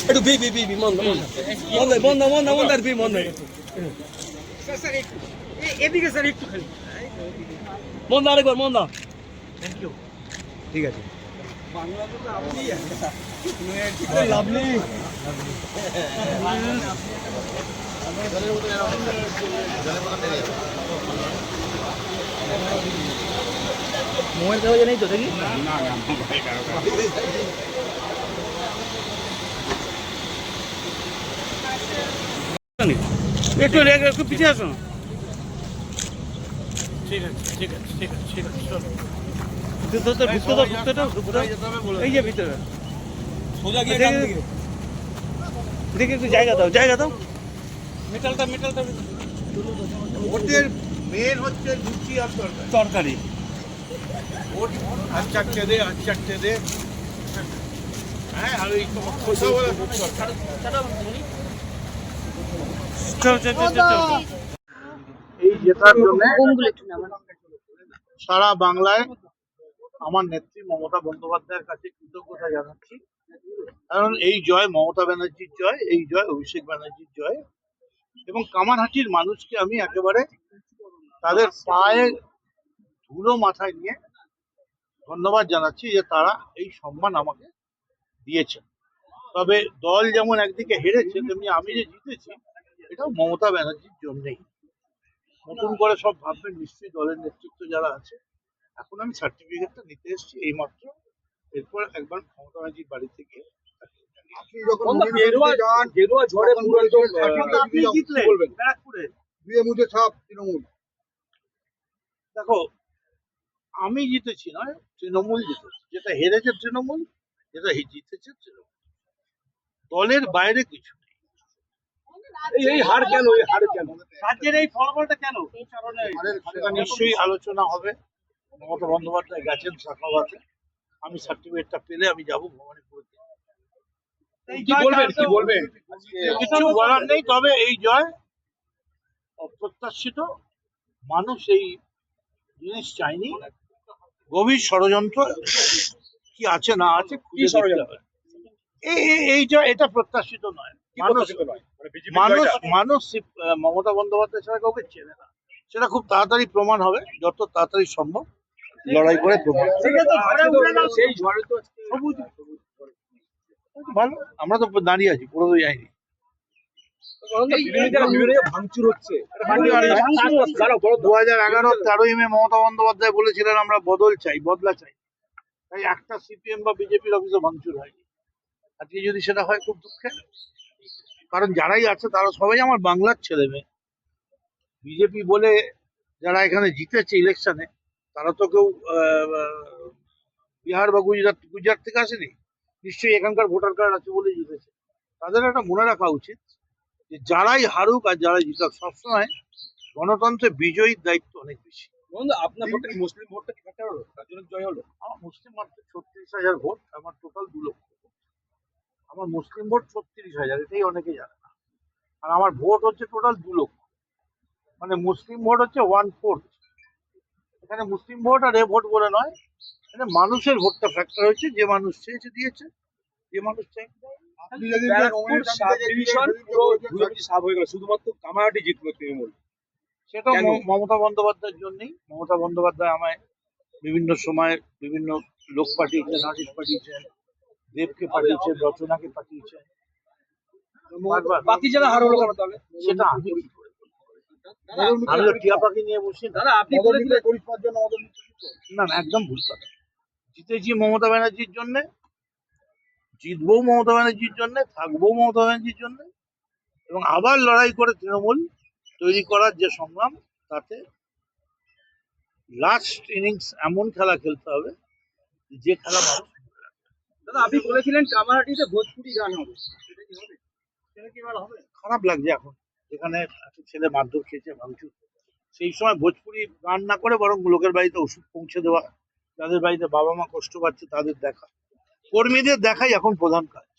একটু B B B B মন্দ মন্দ মন্দ মন্দ আর বি মন্দ এদিকে স্যার একটু খালি মন্দ আরেকবার মন্দ থ্যাংক ইউ ঠিক আছে বাংলাতে তো আপনি লাভলি মোবাইল কাগজ নেই তো দেখি না না একটু একটু পিছিয়ে আসো ঠিক আছে ঠিক আছে ঠিক আছে ঠিক আছে চলো এই যে ভিতরে সোজা গিয়ে দেখি একটু জায়গা দাও মেটালটা ওদের মেন হচ্ছে লুচি আর তরকারি ওর আর চারটে দে হ্যাঁ আর ওই খোসাওয়ালা এই জেতার জন্য সারা বাংলায় আমার নেত্রী মমতা বন্দ্যোপাধ্যায়ের কাছে কৃতজ্ঞতা জানাচ্ছি। কারণ এই জয় মমতা ব্যানার্জির জয়, এই জয় অভিষেক ব্যানার্জির জয়, এবং কামারহাটির মানুষকে আমি একেবারে তাদের পায়ে ধুলো মাথায় নিয়ে ধন্যবাদ জানাচ্ছি যে তারা এই সম্মান আমাকে দিয়েছে। তবে দল যেমন একদিকে হেরেছে, তেমনি আমি যে জিতেছি এটাও মমতা ব্যানার্জির জন্যই। নতুন করে সব ভাববেন নিশ্চয়ই দলের নেতৃত্ব যারা আছে। এখন আমি সার্টিফিকেটটা নিতে এসেছি এইমাত্র, এরপর একবার মমতা ব্যানার্জির বাড়িতে গিয়ে দেখো আমি জিতেছি নয়, তৃণমূল জিতেছে। যেটা হেরেছে তৃণমূল, যেটা জিতেছে তৃণমূল। দলের বাইরে কিছু নেই। এই হার কেন রাজ্যের এই ফলাফলটা কেন সেটা নিশ্চয়ই আলোচনা হবে। মমতা বন্দ্যোপাধ্যায় গেছেন শাখাবাতে, আমি সার্টিফিকেটটা পেলে আমি যাবো ভবানীপুর। কি বলবেন কিছু বলার নেই, তবে এই জয় অপ্রত্যাশিত। মানুষ এই জিনিস চাইনি। গভীর ষড়যন্ত্র কি আছে না আছে খুঁজে দেখতে হবে। এই জয় এটা প্রত্যাশিত নয়। মানুষ মমতা বন্দ্যোপাধ্যায় ছাড়া কাউকে চেনে না। সেটা খুব তাড়াতাড়ি প্রমাণ হবে, যত তাড়াতাড়ি সম্ভব লড়াই করে প্রমাণ। ভালো, আমরা তো দাঁড়িয়ে আছি, পুরো তো যাইনি। 2011 মে মমতা বন্দ্যোপাধ্যায় বলেছিলেন আমরা বদলা চাই। তাই একটা সিপিএম বা বিজেপির অফিসে ভাঙচুর হয়নি। আজকে যদি সেটা হয় খুব দুঃখের, কারণ যারাই আছে তারা সবাই আমার বাংলার ছেলে মেয়ে। বিজেপি বলে যারা এখানে জিতেছে ইলেকশনে, তারা তো কেউ বিহার বা গুজরাট থেকে আসেনি। নিশ্চয়ই এখানকার ভোটার কার্ড আছে বলে জিতেছে। তাদের একটা মনে রাখা উচিত যে যারাই হারুক আর যারাই জিতুক, সবসময় গণতন্ত্রে বিজয়ীর দায়িত্ব অনেক বেশি। আপনার ভোটটা কি মুসলিম ভোটটা কি কাটা হলো, তার জন্য জয় হলো? আমার মুসলিম মাত্র 36,000 ভোট, আমার টোটাল 2 লক্ষ। আমার মুসলিম ভোট 36,000, এটাই অনেকে জানে না। আর আমার ভোট হচ্ছে টোটাল 2 লক্ষ, মানে মুসলিম ভোট হচ্ছে 1/4। এখানে মুসলিম ভোট আর এ ভোট বলে নয়, এখানে মানুষের ভোটটা ফ্যাক্টর হয়েছে। যে মানুষ চেয়েছে দিয়েছে, যে মানুষ চাই। শুধুমাত্র কামারহাটি জিতলো তৃণমূল, সেটা মমতা বন্দ্যোপাধ্যায়ের জন্যই। মমতা বন্দ্যোপাধ্যায় আমায় বিভিন্ন সময় বিভিন্ন লোক পাঠিয়েছেন, আশিস পাঠিয়েছেন, দেবকে পাঠিয়েছেন, রচনাকে পাঠিয়েছেন। বাকি যারা হার হলো কেন তাহলে? সেটা আমি কি করে বলবো? আমি তো টিয়া পাখি নিয়ে বসি না। আপনি না, একদম ভুল কথা। জিতেছি মমতা ব্যানার্জির জন্য, জিতবো মমতা ব্যানার্জির জন্য, থাকবো মমতা ব্যানার্জির জন্য, এবং আবার লড়াই করে তৃণমূল তৈরি করার যে সংগ্রাম, তাতে লাস্ট ইনিংস এমন খেলা খেলতে হবে যে খেলা মানুষ। দাদা আপনি বলেছিলেন কামারহাটিতে ভোজপুরি গান হবে, সেটা কি হবে? খারাপ লাগছে এখন, যেখানে এত ছেলে মারধর খেয়েছে, ভাঙচুর। সেই সময় ভোজপুরি গান না করে বরং লোকের বাড়িতে ওষুধ পৌঁছে দেওয়া, যাদের বাড়িতে বাবা মা কষ্ট পাচ্ছে তাদের দেখা, কর্মীদের দেখাই এখন প্রধান কাজ।